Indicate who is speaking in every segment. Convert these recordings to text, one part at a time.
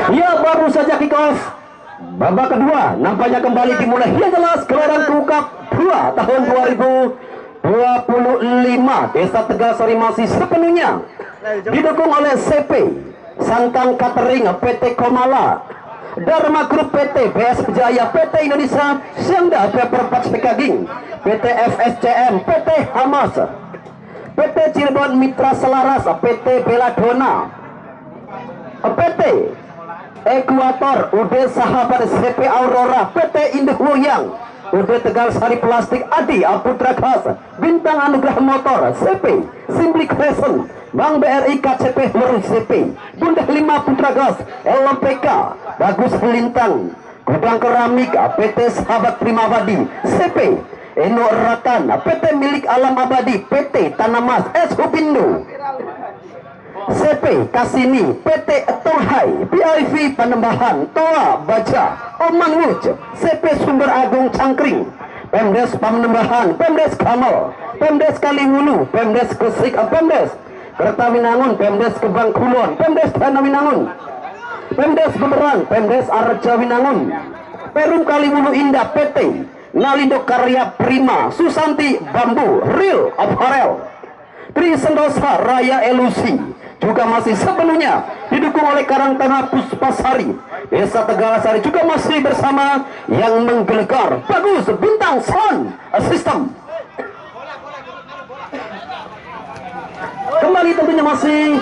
Speaker 1: Ya, baru saja kick off babak kedua, nampaknya kembali dimulai. Yang jelas gelaran Cup 2 tahun 2025 Desa Tegalsari masih sepenuhnya didukung oleh CP Sangkang Catering, PT Komala, Dharma Group, PT BS Jaya, PT Indonesia Syangda, Paper Patch Packaging, PT FSCM, PT Hamas, PT Cirebon Mitra Selaras, PT Belladonna, PT Ekuator, UD Sahabat, CP Aurora, PT Induk Wuyang, UD Tegalsari Plastik, Adi Aputra Gas, Bintang Anugerah Motor, CP Simply Crescent, Bank BRI, KCP Merun, CP Bunda 5 Putra Gas, LPK Bagus Lintang, Gudang Keramik, PT Sahabat Primabadi, CP Eno Ratan, PT Milik Alam Abadi, PT Tanamas, S Hupindo, CP Kasini, PT Tonghai, PIV Panembahan, Toa Baja, Oman Wuj, CP Sumber Agung Cangkring, Pemdes Panembahan, Pemdes Kamal, Pemdes Kaliwulu, Pemdes Gresik, Pemdes Kertawinangun, Pemdes Kebang Kulon, Pemdes Tanawinangun, Pemdes Beberang, Pemdes Arjawinangun, Perum Kaliwulu Indah, PT Nalindo Karya Prima, Susanti Bambu, Real Apparel, Tri Sentosa Raya Elusi juga masih sepenuhnya didukung oleh Karangtengah Puspasari, Desa Tegalsari juga masih bersama yang menggelegar Bagus Bintang Sound System. Kembali tentunya masih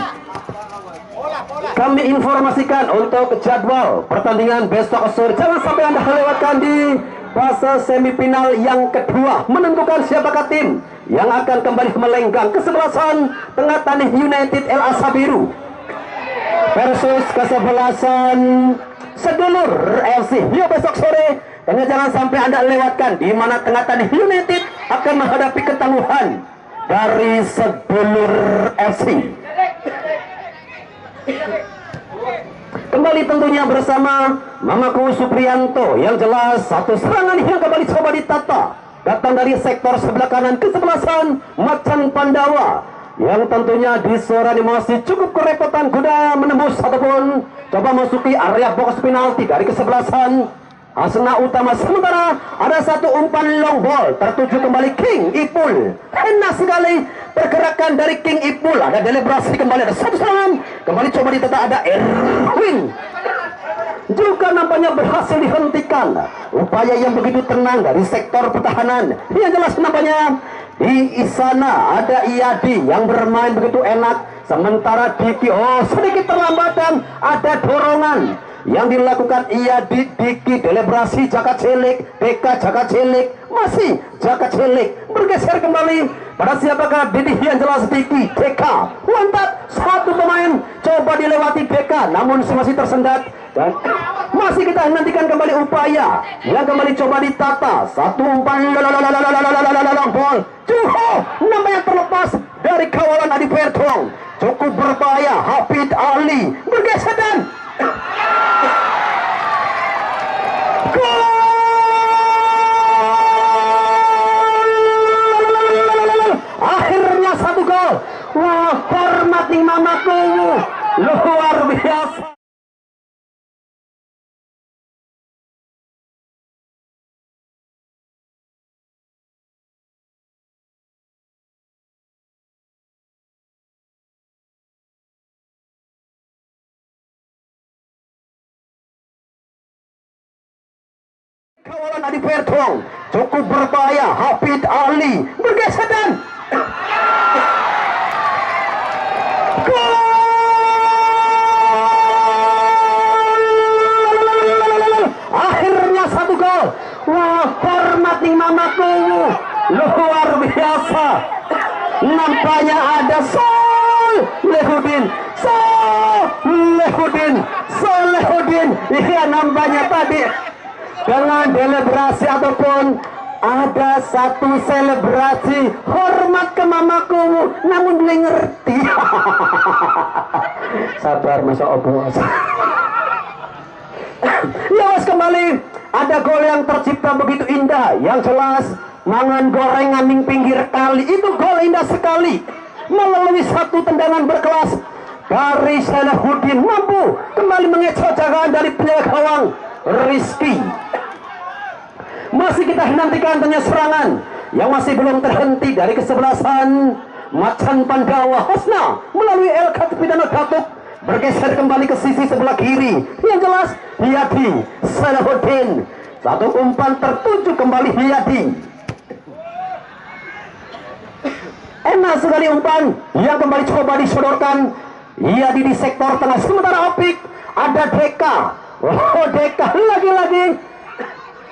Speaker 1: kami informasikan untuk jadwal pertandingan besok sore. Jangan sampai Anda lewatkan di fase semifinal yang kedua, menentukan siapakah tim yang akan kembali melenggang kesebelasan Tengah Tani United El Asabiru versus kesebelasan Sedulur FC. Yuk besok sore, dan jangan sampai Anda lewatkan di mana Tengah Tani United akan menghadapi ketangguhan dari Sedulur FC. Kembali tentunya bersama Mamaku Supriyanto. Yang jelas satu serangan yang kembali coba ditata datang dari sektor sebelah kanan kesebelasan Macan Pandawa, yang tentunya di suara masih cukup kerepotan kuda menembus ataupun coba masuki area box penalti dari kesebelasan Asna Utama. Sementara ada satu umpan long ball tertuju kembali King Ipul. Enak sekali pergerakan dari King Ipul. Ada deliberasi kembali, ada satu serangan kembali coba ditata, ada Erwin juga nampaknya berhasil dihentikan. Upaya yang begitu tenang dari sektor pertahanan. Yang jelas nampaknya di sana ada Iyadi yang bermain begitu enak. Sementara Diki, sedikit terlambat dan ada dorongan yang dilakukan Diki, deliberasi Jaka Cilik, DK Jaka Cilik, masih Jaka Cilik bergeser kembali pada siapakah Didi. Yang jelas Diki, DK mantap, satu pemain coba dilewati DK namun masih tersendat, dan masih kita nantikan kembali upaya yang kembali coba ditata. Satu umpan bol Juho namanya terlepas dari kawalan Adi Pertong, cukup berbahaya. Hafid Ali bergeser dan akhirnya satu gol. Wah, hormat nih Mamaku, luar biasa. Kawalan Adi Pertong cukup berbahaya. Hafid Ali bergeser dan akhirnya satu gol. Wah, hormat nih Mamaku, luar biasa. Nampaknya ada Solehudin. Iya, nampaknya tadi dengan deliberasi ataupun ada satu selebrasi hormat ke Mamaku, namun belum ngerti. Sabar masa obos. Ya, kembali ada gol yang tercipta begitu indah. Yang jelas mangan gorengan ning pinggir kali, itu gol indah sekali melalui satu tendangan berkelas dari Salahuddin mampu kembali mengecoh jagaan dari penjaga gawang Rizky. Masih kita nantikan tentunya serangan yang masih belum terhenti dari kesebelasan Macan Pandawa. Husna melalui El Katipidana Datuk bergeser kembali ke sisi sebelah kiri. Yang jelas Hiyadi Salahuddin, satu umpan tertuju kembali Hiyadi. Enak sekali umpan yang kembali coba disodorkan Hiyadi di sektor tengah. Sementara Opik ada Deka. Oh, Deka lagi-lagi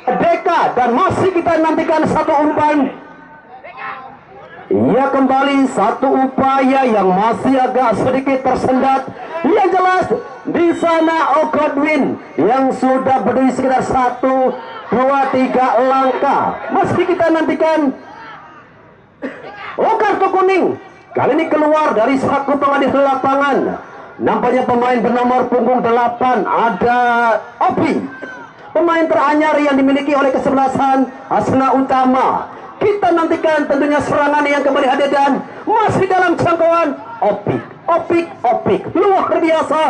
Speaker 1: Deka, dan masih kita nantikan satu umpan. Ia kembali satu upaya yang masih agak sedikit tersendat. Yang jelas di sana Godwin yang sudah berdiri sekitar 1, 2, 3 langkah. Masih kita nantikan. Oh, kartu kuning kali ini keluar dari saku pengadil lapangan. Nampaknya pemain bernomor punggung 8 ada Opi, pemain teranyar yang dimiliki oleh kesebelasan Hasna Utama. Kita nantikan tentunya serangan yang kembali hadir dan masih dalam jangkauan Opik luar biasa.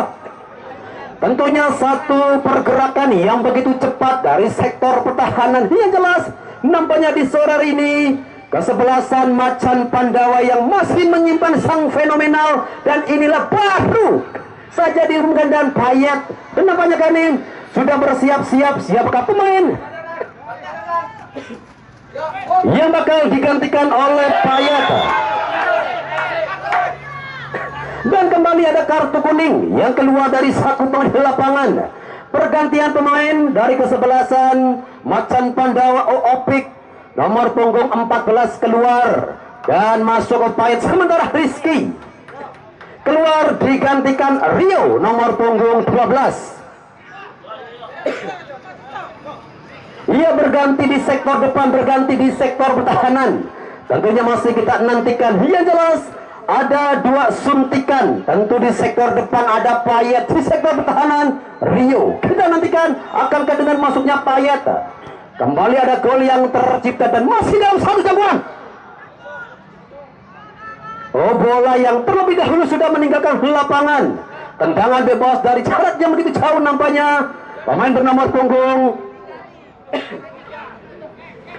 Speaker 1: Tentunya satu pergerakan yang begitu cepat dari sektor pertahanan. Yang jelas nampaknya di sore hari ini kesebelasan Macan Pandawa yang masih menyimpan sang fenomenal, dan inilah baru saja diumumkan dan Payet. Dan nampaknya kami sudah bersiap-siap. Siapkah pemain yang bakal digantikan oleh Payet? Dan kembali ada kartu kuning yang keluar dari saku pemain lapangan. Pergantian pemain dari kesebelasan Macan Pandawa Opik nomor punggung 14 keluar dan masuk ke Payet. Sementara Rizky keluar digantikan Rio nomor punggung 12. Ia berganti di sektor depan, berganti di sektor pertahanan. Tentunya masih kita nantikan. Yang jelas ada 2 suntikan. Tentu di sektor depan ada Payet, di sektor pertahanan Rio. Kita nantikan akankah dengan masuknya Payet kembali ada gol yang tercipta dan masih dalam satu jangkauan. Oh, bola yang terlebih dahulu sudah meninggalkan lapangan. Tendangan bebas dari jarak yang begitu jauh nampaknya. Pemain bernomor punggung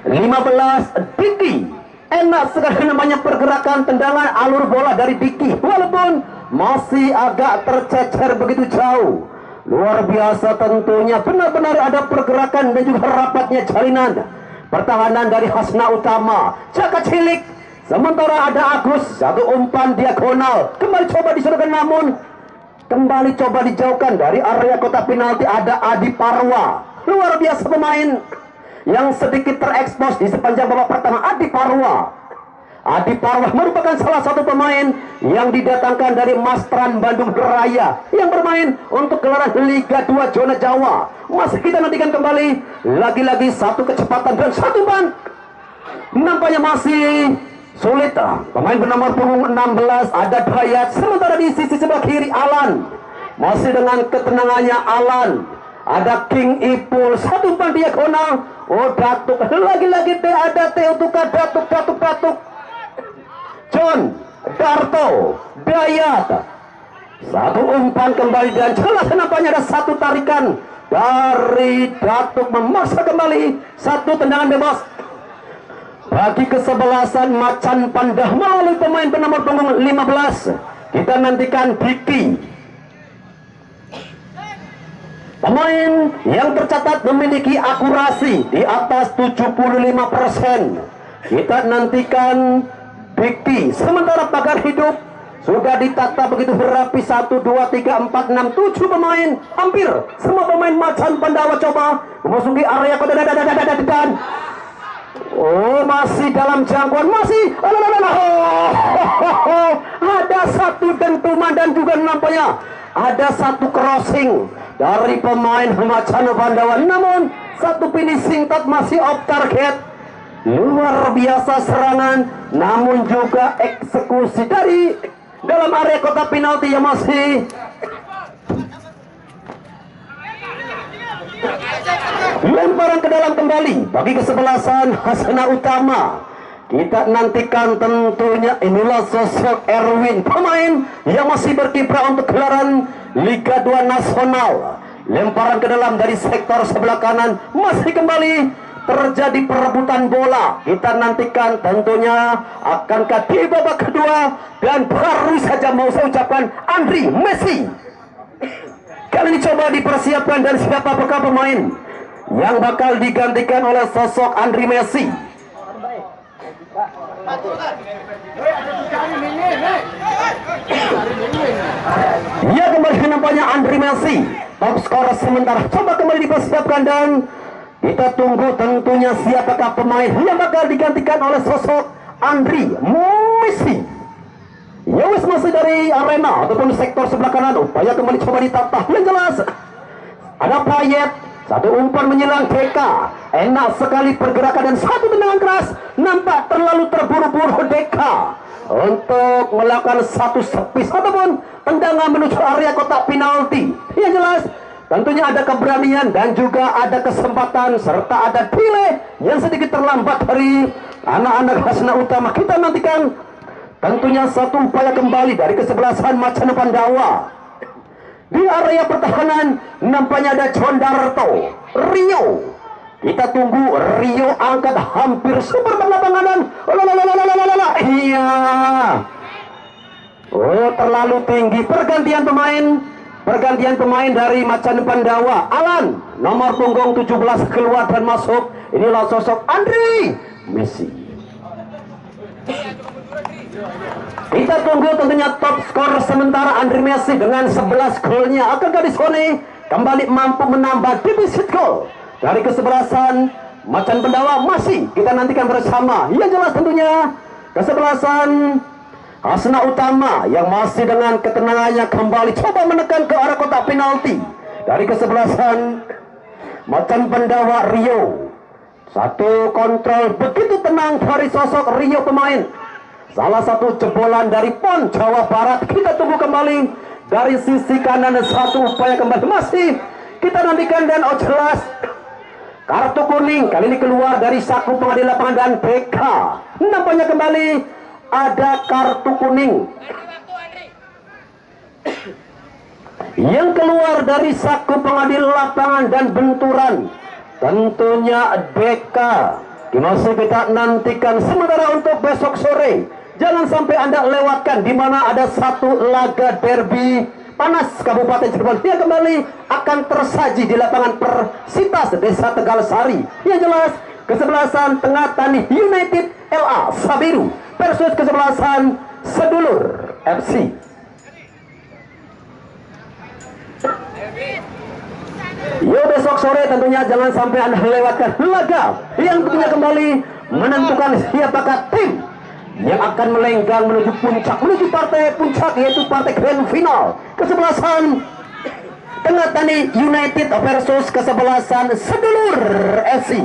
Speaker 1: 15 Diki. Enak sekali namanya pergerakan tendangan alur bola dari Diki, walaupun masih agak tercecer begitu jauh. Luar biasa tentunya, benar-benar ada pergerakan dan juga rapatnya jalinan pertahanan dari Hasna Utama. Jaga cilik, sementara ada Agus, satu umpan diagonal kembali coba disodorkan, namun kembali coba dijauhkan dari area kotak penalti. Ada Adi Parwa, luar biasa pemain yang sedikit terekspos di sepanjang babak pertama. Adi Parwa merupakan salah satu pemain yang didatangkan dari Mastran Bandung Raya yang bermain untuk gelaran Liga 2 Zona Jawa. Masih kita nantikan kembali lagi-lagi satu kecepatan dan satu ban. Nampaknya masih sulit. Pemain bernomor punggung 16 ada Dayat, sementara di sisi sebelah kiri Alan. Masih dengan ketenangannya Alan. Ada King Ipul, satu umpan diagonal. Oh, Datuk lagi-lagi ada Teutuka Datuk. John Darto Dayat, satu umpan kembali dan jelas nampaknya ada satu tarikan dari Datuk memaksa kembali satu tendangan bebas bagi kesebelasan Macan Pandawa melalui pemain bernomor punggung 15. Kita nantikan Diki, pemain yang tercatat memiliki akurasi di atas 75%. Kita nantikan Diki. Sementara pagar hidup sudah ditata begitu berapi. 1, 2, 3, 4, 6, 7 pemain. Hampir semua pemain Macan Pandawa coba memasuki area kode dan oh, masih dalam jangkauan, masih ada satu dentuman dan juga nampaknya ada satu crossing dari pemain Macan Pandawa, namun satu finishing shot masih off target. Luar biasa serangan, namun juga eksekusi dari dalam area kotak penalti yang masih lemparan ke dalam kembali bagi kesebelasan Hasna Utama. Kita nantikan tentunya inilah sosok Erwin, pemain yang masih berkiprah untuk gelaran Liga 2 Nasional. Lemparan ke dalam dari sektor sebelah kanan, masih kembali terjadi perebutan bola. Kita nantikan tentunya akankah di babak kedua, dan baru saja mau saya ucapkan Andri Messi. Kali ini coba dipersiapkan dan siapakah pemain yang bakal digantikan oleh sosok Andri Messi. Ya, kembali nampaknya Andri Messi, top skor sementara. Coba kembali dipersiapkan dan kita tunggu tentunya siapakah pemain yang bakal digantikan oleh sosok Andri Messi. Ya wis, masih dari arena ataupun sektor sebelah kanan. Upaya kembali coba ditata yang jelas. Ada Payet, satu umpan menyelang Deka. Enak sekali pergerakan dan satu tendangan keras. Nampak terlalu terburu-buru Deka untuk melakukan satu servis ataupun tendangan menuju area kotak penalti. Yang jelas tentunya ada keberanian dan juga ada kesempatan serta ada delay yang sedikit terlambat dari anak-anak Hasna Utama. Kita nantikan tentunya satu upaya kembali dari kesebelasan Macan Pandawa. Di area pertahanan nampaknya ada Jondarto, Rio. Kita tunggu Rio angkat hampir Superman lapangan. Iya. Oh, terlalu tinggi. Pergantian pemain dari Macan Pandawa. Alan nomor punggung 17 keluar dan masuk. Inilah sosok Andri Messi. Kita tunggu tentunya top skor sementara Andri Messi dengan 11 golnya. Akankah Diskoni kembali mampu menambah defisit gol dari kesebelasan Macan Pandawa? Masih kita nantikan bersama. Yang jelas tentunya kesebelasan Hasna Utama yang masih dengan ketenangannya kembali coba menekan ke arah kotak penalti dari kesebelasan Macan Pandawa. Rio, satu kontrol begitu tenang dari sosok Rio pemain. Salah satu jebolan dari PON Jawa Barat. Kita tunggu kembali dari sisi kanan dan satu upaya kembali. Masih kita nantikan dan jelas kartu kuning kali ini keluar dari saku pengadil lapangan dan BK. Nampaknya kembali ada kartu kuning yang keluar dari saku pengadil lapangan dan benturan tentunya BK. Masih kita nantikan sementara untuk besok sore. Jangan sampai Anda lewatkan di mana ada satu laga derby panas Kabupaten Cirebon yang kembali akan tersaji di lapangan Persitas Desa Tegal Sari. Yang jelas kesebelasan Tengah Tani United LA Sabiru versus kesebelasan Sedulur FC. Yo, besok sore tentunya jangan sampai Anda lewatkan laga yang tentunya kembali menentukan siapakah tim yang akan melenggang menuju puncak, menuju partai puncak, yaitu partai grand final. Kesebelasan Tengah Tani United versus kesebelasan Sedulur FC.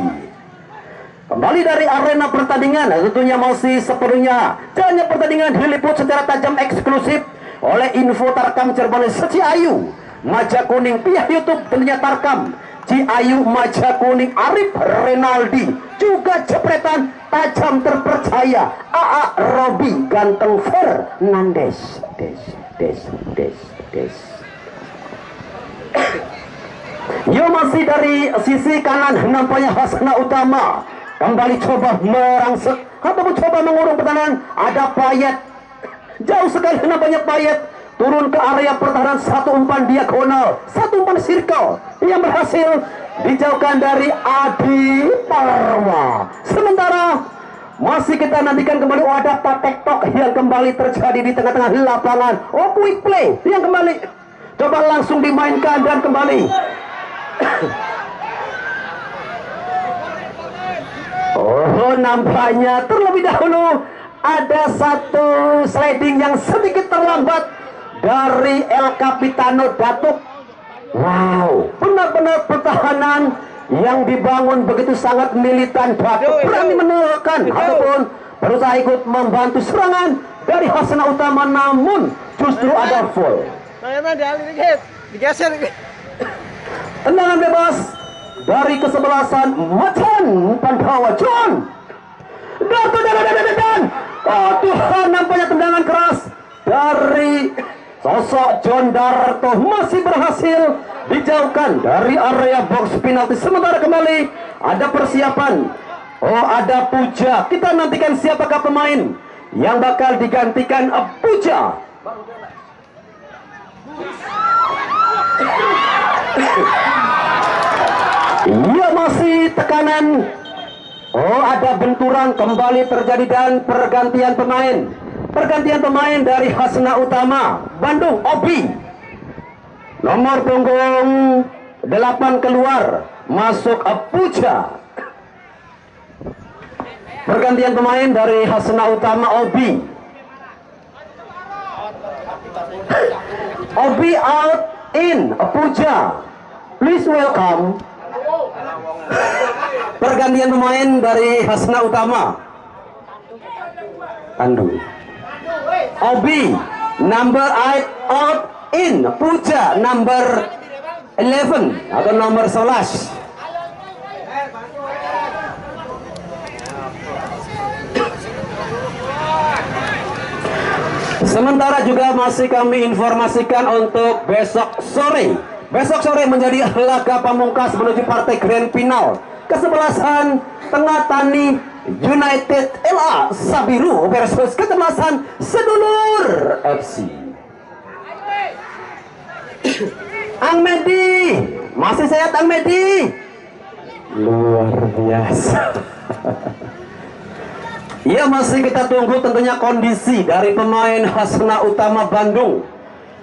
Speaker 1: Kembali dari arena pertandingan, tentunya masih sepenuhnya jalannya pertandingan diliput secara tajam eksklusif oleh Info Tarkam Cirebon Ciayu Maja Kuning, pihak YouTube tentunya Tarkam Ciayu Maja Kuning, Arif Renaldi, juga jepretan tajam terpercaya AA Robi Ganteng Fernandes. Yo, masih dari sisi kanan nampaknya Hasna Utama kembali coba merangsek ataupun coba mengurung pertahanan. Ada Payet, jauh sekali nampaknya Payet turun ke area pertahanan, satu umpan diagonal, satu umpan circle yang berhasil dijauhkan dari Adi Parwa. Sementara masih kita nantikan kembali ada patek-tok yang kembali terjadi di tengah-tengah lapangan. Oh, quick play yang kembali coba langsung dimainkan dan kembali oh, nampaknya terlebih dahulu ada satu sliding yang sedikit terlambat dari El Capitano Datuk. Wow, benar-benar pertahanan yang dibangun begitu sangat militan. Datuk berani menekan ataupun berusaha ikut membantu serangan dari Hasna Utama, namun justru ada foul. Tendangan bebas dari kesebelasan Macan Pandawa. John Dan oh Tuhan, nampaknya tendangan keras dari sosok John Darto masih berhasil dijauhkan dari area box penalti. Sementara kembali ada persiapan. Oh, ada Puja. Kita nantikan siapakah pemain yang bakal digantikan Puja. Iya, masih tekanan. Oh, ada benturan kembali terjadi dan pergantian pemain. Pergantian pemain dari Hasna Utama Bandung, Obi. Nomor punggung 8 keluar, masuk Puja. Pergantian pemain dari Hasna Utama, Obi. Obi out, in Puja. Please welcome. Pergantian pemain dari Hasna Utama, Tandu. Obi number 8 out, in Puja number 11 atau nomor 11. Sementara juga masih kami informasikan untuk besok sore. Besok sore menjadi laga pamungkas menuju partai grand final kesebelasan Tengah Tani United LA Sabiru versus kesebelasan Sedulur FC. Ang Medi, masih sehat Ang Medi? Luar biasa. Ya, masih kita tunggu tentunya kondisi dari pemain Hasna Utama Bandung.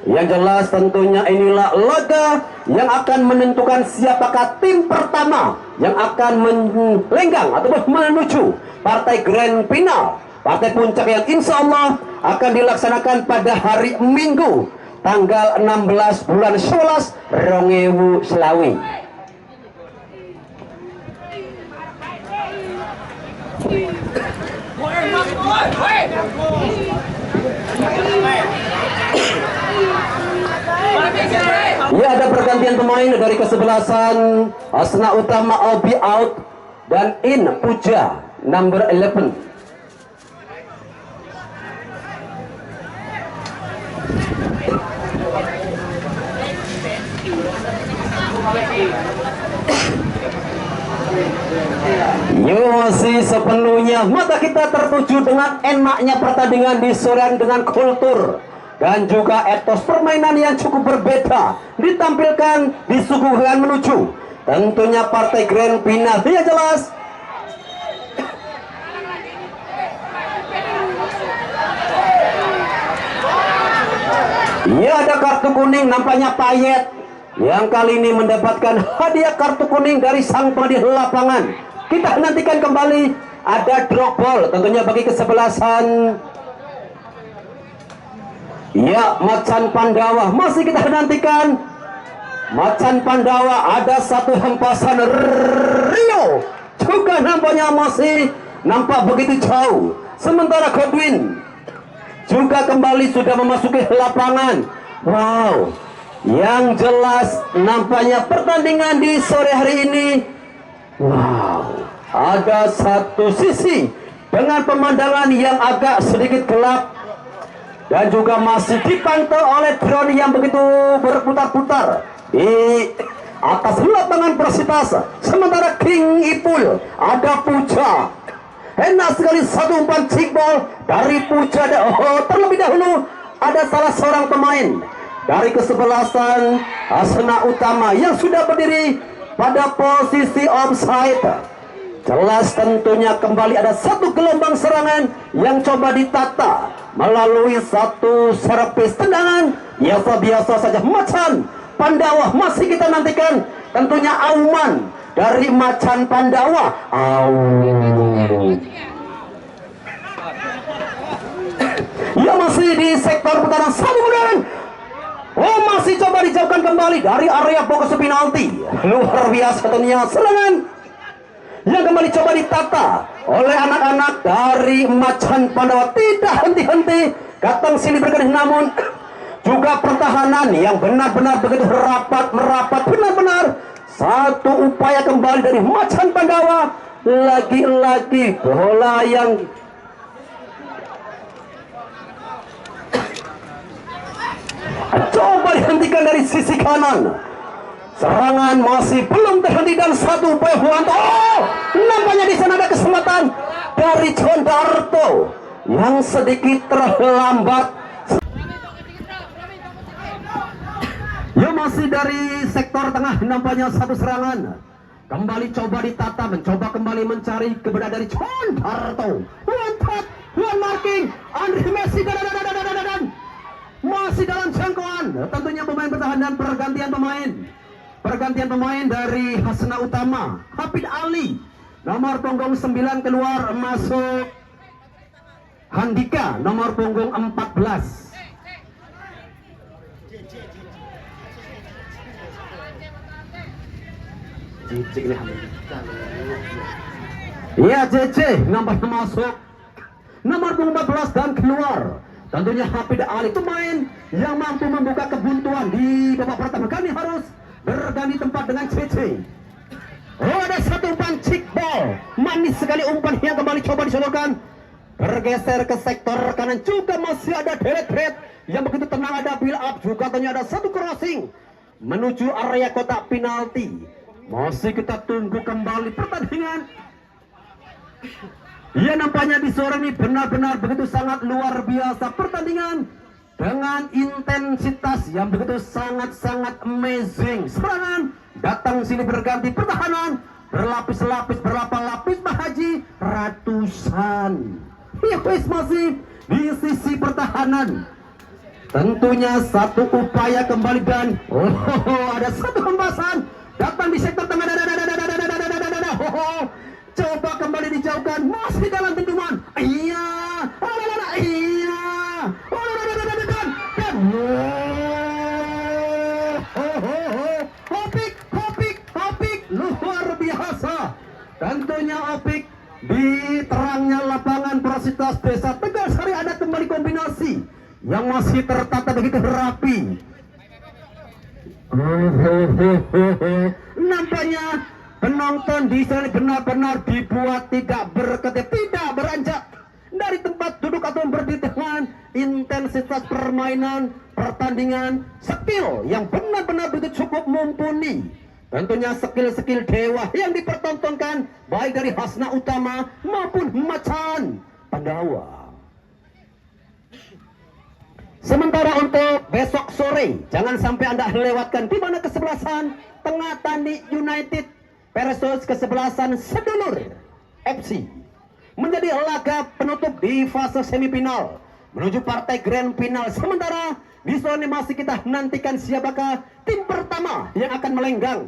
Speaker 1: Yang jelas tentunya inilah laga yang akan menentukan siapakah tim pertama yang akan melenggang ataupun menuju partai grand final, partai puncak yang insya Allah akan dilaksanakan pada hari Minggu tanggal 16 bulan 11 Rongewu Selawi. Ya, ada pergantian pemain dari kesebelasan Hasna Utama, Obi out dan in Puja number 11. Yo, masih sepenuhnya mata kita tertuju dengan enaknya pertandingan di sore dengan kultur dan juga etos permainan yang cukup berbeda ditampilkan, disuguhkan menuju tentunya partai grand final. Ya, jelas ya, ada kartu kuning nampaknya Payet yang kali ini mendapatkan hadiah kartu kuning dari sang pelatih lapangan. Kita nantikan kembali ada drop ball tentunya bagi kesebelasan ya Macan Pandawa. Masih kita nantikan Macan Pandawa, ada satu hempasan Rio juga nampaknya masih nampak begitu jauh. Sementara Godwin juga kembali sudah memasuki lapangan. Wow, yang jelas nampaknya pertandingan di sore hari ini, wow, ada satu sisi dengan pemandangan yang agak sedikit gelap dan juga masih dipantau oleh drone yang begitu berputar-putar di atas lapangan Persitas. Sementara King Ipul, ada Puja, enak sekali satu umpan cikbol dari Puja. Oh, terlebih dahulu ada salah seorang pemain dari kesebelasan Hasna Utama yang sudah berdiri pada posisi offside. Jelas tentunya kembali ada satu gelombang serangan yang coba ditata melalui satu servis tendangan. Biasa-biasa saja Macan Pandawa masih kita nantikan tentunya auman dari Macan Pandawa. Ya, masih di sektor putaran satu kemudian. Oh, masih coba dijauhkan kembali dari area box penalti. Luar biasa tentunya serangan yang kembali coba ditata oleh anak-anak dari Macan Pandawa. Tidak henti-henti datang sini bergerak, namun juga pertahanan yang benar-benar begitu merapat, benar-benar satu upaya kembali dari Macan Pandawa lagi-lagi bola yang coba dihentikan dari sisi kanan. Serangan masih belum terhenti dan satu upaya Huanto. Oh, nampaknya di sana ada kesempatan dari Condarto yang sedikit terlambat. Ya, masih dari sektor tengah nampaknya satu serangan. Kembali coba ditata, mencoba kembali mencari keberadaan dari Condarto. One touch, one marking, Andre Messi dan masih dalam jangkauan. Tentunya pemain bertahan dan pergantian pemain. Pergantian pemain dari Hasna Utama, Hafid Ali. Nomor punggung 9 keluar, masuk Handika, nomor punggung 14. Ya, JJ nampaknya masuk nomor punggung 14 dan keluar. Tentunya Hafid Ali, pemain yang mampu membuka kebuntuan di babak pertama. Kami harus berganti tempat dengan JJ. Oh, ada satu umpan kick ball, manis sekali umpan yang kembali coba disodorkan, bergeser ke sektor kanan. Juga masih ada delete rate yang begitu tenang, ada build up juga. Ternyata ada satu crossing menuju area kotak penalti. Masih kita tunggu kembali pertandingan. Ya, nampaknya di sore ini benar-benar begitu sangat luar biasa pertandingan dengan intensitas yang begitu sangat-sangat amazing. Serangan datang sini berganti, pertahanan berlapis-lapis, berlapis-lapis, Haji ratusan. Ya, masih di sisi pertahanan. Tentunya satu upaya kembali dan ada satu hembasan datang di sektor tengah. Coba kembali dijauhkan, masih dalam dentuman. Iya, iya, Opik, luar biasa. Tentunya Opik di terangnya lapangan Universitas Desa Tegal Sari ada kembali kombinasi yang masih tertata begitu rapi. Nampaknya penonton di sini benar-benar dibuat tidak berkedip, tidak beranjak dari tempat duduk atau berdiri dengan intensitas permainan, pertandingan, skill yang benar-benar begitu cukup mumpuni. Tentunya skill-skill dewa yang dipertontonkan baik dari Hasna Utama maupun Macan Pandawa. Sementara untuk besok sore, jangan sampai Anda lewatkan di mana kesebelasan Tengah Tani United versus kesebelasan Sedulur FC menjadi laga penutup di fase semifinal menuju partai grand final. Sementara di sore masih kita nantikan siapakah tim pertama yang akan melenggang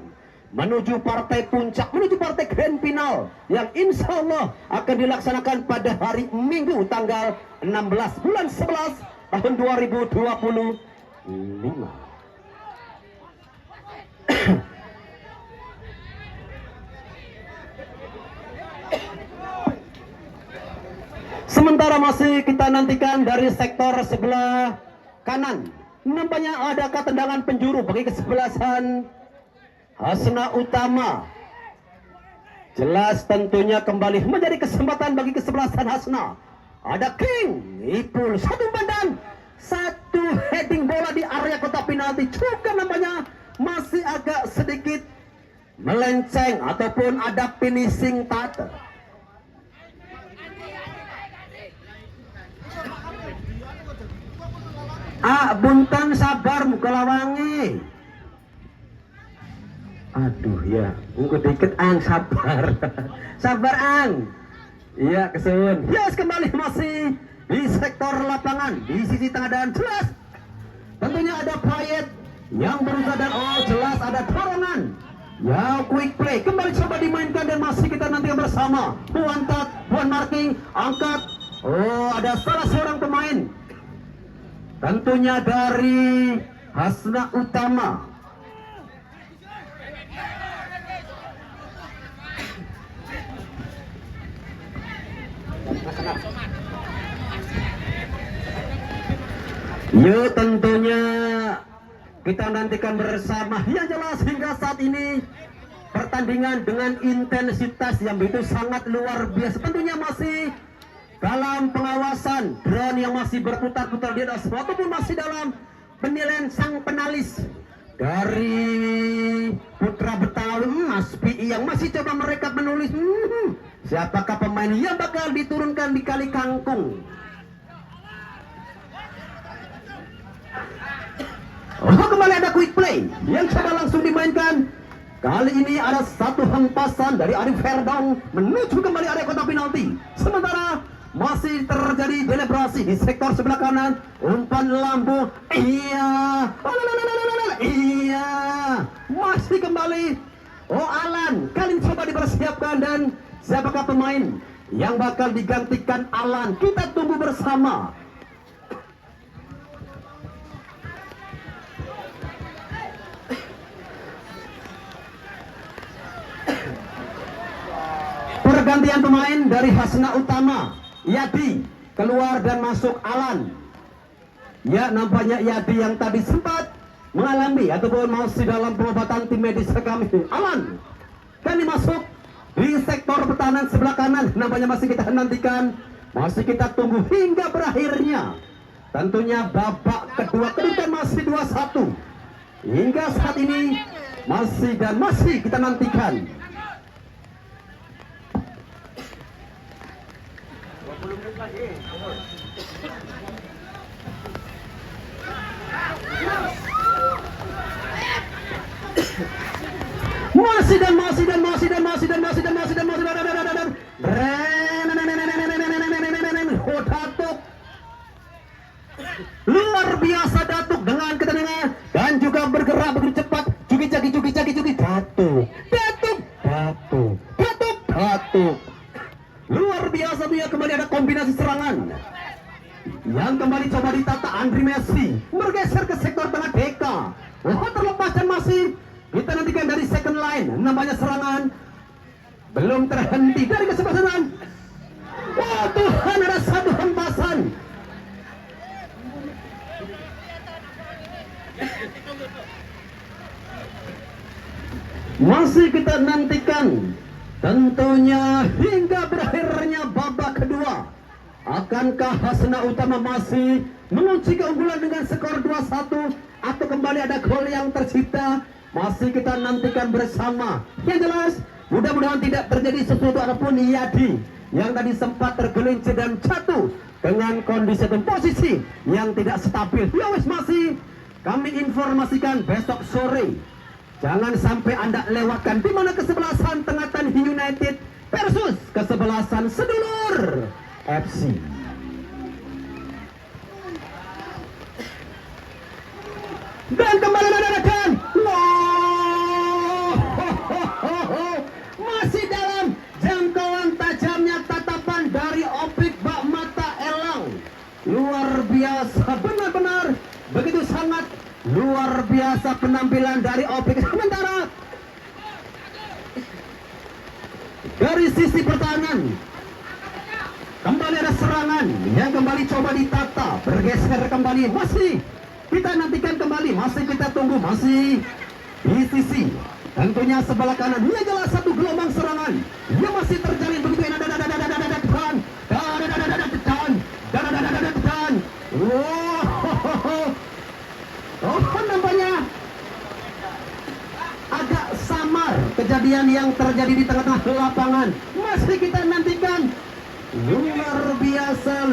Speaker 1: menuju partai puncak, menuju partai grand final yang insya Allah akan dilaksanakan pada hari Minggu tanggal 16 bulan 11 tahun 2025. Sementara masih kita nantikan dari sektor sebelah kanan, nampaknya ada tendangan penjuru bagi kesebelasan Hasna Utama. Jelas tentunya kembali menjadi kesempatan bagi kesebelasan Hasna. Ada King Ipul, satu badan, satu heading bola di area kotak penalti. Juga nampaknya masih agak sedikit melenceng ataupun ada finishing touch. Buntan sabar muka lawangi. Aduh ya, muka dikit ang sabar. Sabar ang. Iya, kesun. Yes, kembali masih di sektor lapangan di sisi tengah dan jelas tentunya ada Payet yang berusaha dan jelas ada dorongan. Ya, quick play kembali coba dimainkan dan masih kita nanti bersama. One touch, one marking, angkat. Ada salah seorang pemain. Tentunya dari Hasna Utama. Ya, tentunya kita nantikan bersama. Yang jelas hingga saat ini pertandingan dengan intensitas yang begitu sangat luar biasa. Tentunya masih dalam pengawasan drone yang masih berputar-putar di atas ataupun masih dalam penilaian sang penalis dari Putra Betawi, Mas PI, yang masih coba mereka menulis siapakah pemain yang bakal diturunkan di Kali Kangkung. Oh, kembali ada quick play yang coba langsung dimainkan. Kali ini ada satu hempasan dari Arif Ferdong menuju kembali area kotak penalti. Sementara masih terjadi deliberasi di sektor sebelah kanan. Umpan lambung, iya, masih kembali. Oh, Alan kali ini coba dipersiapkan, dan siapakah pemain yang bakal digantikan Alan? Kita tunggu bersama. Pergantian pemain dari Hasna Utama, Yadi keluar dan masuk Alan. Ya, nampaknya Yadi yang tadi sempat mengalami ataupun masih dalam pengobatan tim medis kami. Alan kali masuk di sektor pertahanan sebelah kanan. Nampaknya masih kita nantikan, masih kita tunggu hingga berakhirnya. Tentunya babak kedua kedudukan masih 2-1 hingga saat ini, masih kita nantikan. Luar biasa Datuk dengan ketenangan dan juga bergerak begitu cepat. Juki Datuk. Luar biasa dia, kembali ada kombinasi serangan yang kembali coba ditata. Andri Messi bergeser ke sektor tengah Deka. Terlepas dan masih kita nantikan dari second line. Namanya serangan belum terhenti dari kesebelasan. Wah, Tuhan, ada satu hempasan. Masih kita nantikan tentunya hingga berakhirnya babak kedua. Akankah Hasna Utama masih mengunci keunggulan dengan skor 2-1 atau kembali ada gol yang tercipta? Masih kita nantikan bersama. Yang jelas, mudah-mudahan tidak terjadi sesuatu apapun. Yadi yang tadi sempat tergelincir dan jatuh dengan kondisi dan posisi yang tidak stabil. Ya wis, masih kami informasikan besok sore. Jangan sampai Anda lewatkan di mana kesebelasan Tengatan United versus kesebelasan Sedulur FC. Dan kembali menandakan, masih dalam jangkauan tajamnya tatapan dari opik bak mata Elang. Luar biasa, benar-benar begitu sangat luar biasa penampilan dari opik. Sementara dari sisi pertahanan kembali ada serangan yang kembali coba ditata, bergeser kembali. Masih kita nantikan kembali, masih kita tunggu, masih di sisi tentunya sebelah kanan. Ini adalah satu gelombang serangan yang masih terjalin begitu. Nampaknya agak samar kejadian yang terjadi di tengah-tengah lapangan. Masih kita nantikan. Luar biasa.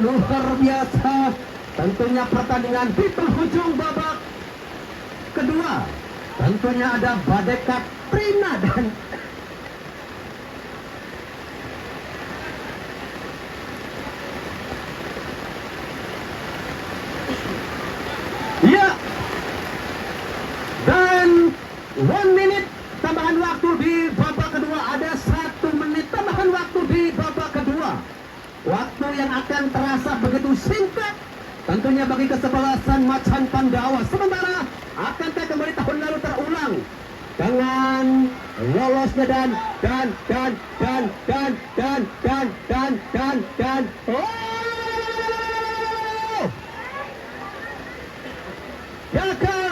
Speaker 1: Tentunya pertandingan di penghujung babak kedua. Tentunya ada badai Katrina dan ya, dan 1 menit tambahan waktu di babak kedua. Ada 1 menit tambahan waktu di babak kedua. Waktu yang akan terasa begitu singkat tentunya bagi kesebelasan Macan Pandawa. Sementara akankah kembali tahun lalu terulang dengan lolosnya dan gagal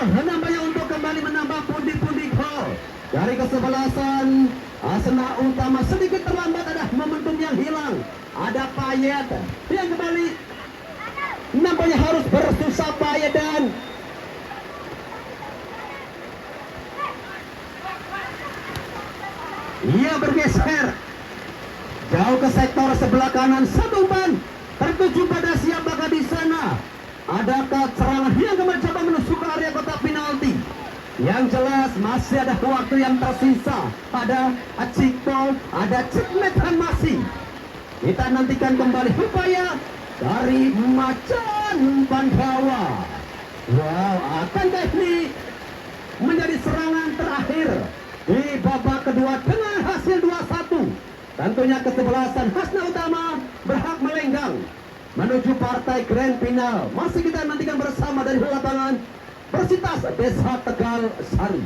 Speaker 1: menambahnya untuk kembali menambah pundi-pundi gol. dari kesebelasan Asna Utama sedikit terlambat, ada momentum yang hilang. Ada Payet yang kembali nampaknya harus bersusah payah dan ia bergeser jauh ke sektor sebelah kanan. Satu umpan tertuju pada siapakah di sana. Adakah serangan yang kembali coba menusuk ke area kotak penalti? Yang jelas masih ada waktu yang tersisa. Ada Acikpol, ada Cikmetan masih. Kita nantikan kembali upaya dari Macan Pandawa. Wow, akankah ini menjadi serangan terakhir di babak kedua dengan hasil 2-1? Tentunya kesebelasan Hasna Utama berhak melenggang menuju partai grand final. Masih kita nantikan bersama dari lapangan Persitas Desa Tegal Sari.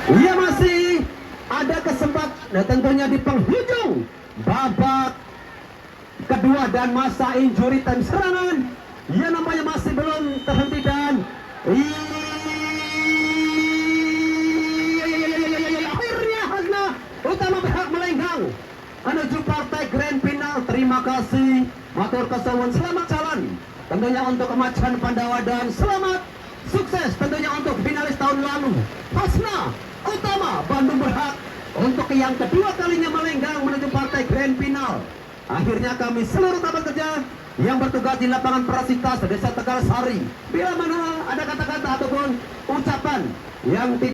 Speaker 1: Ia masih ada kesempatan tentunya di penghujung babak kedua dan masa injury time serangan. Ia nampaknya masih belum terhenti dan akhirnya Hasna Utama berhak melenggang menuju partai grand final. Terima kasih, matur kesuwun, selamat jalan tentunya untuk Macan Pandawa dan selamat sukses tentunya untuk finalis tahun lalu. Hasna Utama Bandung berhak untuk yang kedua kalinya melenggang menuju partai grand final. Akhirnya kami seluruh tabat kerja yang bertugas di lapangan Persitas Desa Tegal Sari, bila mana ada kata-kata ataupun ucapan yang tidak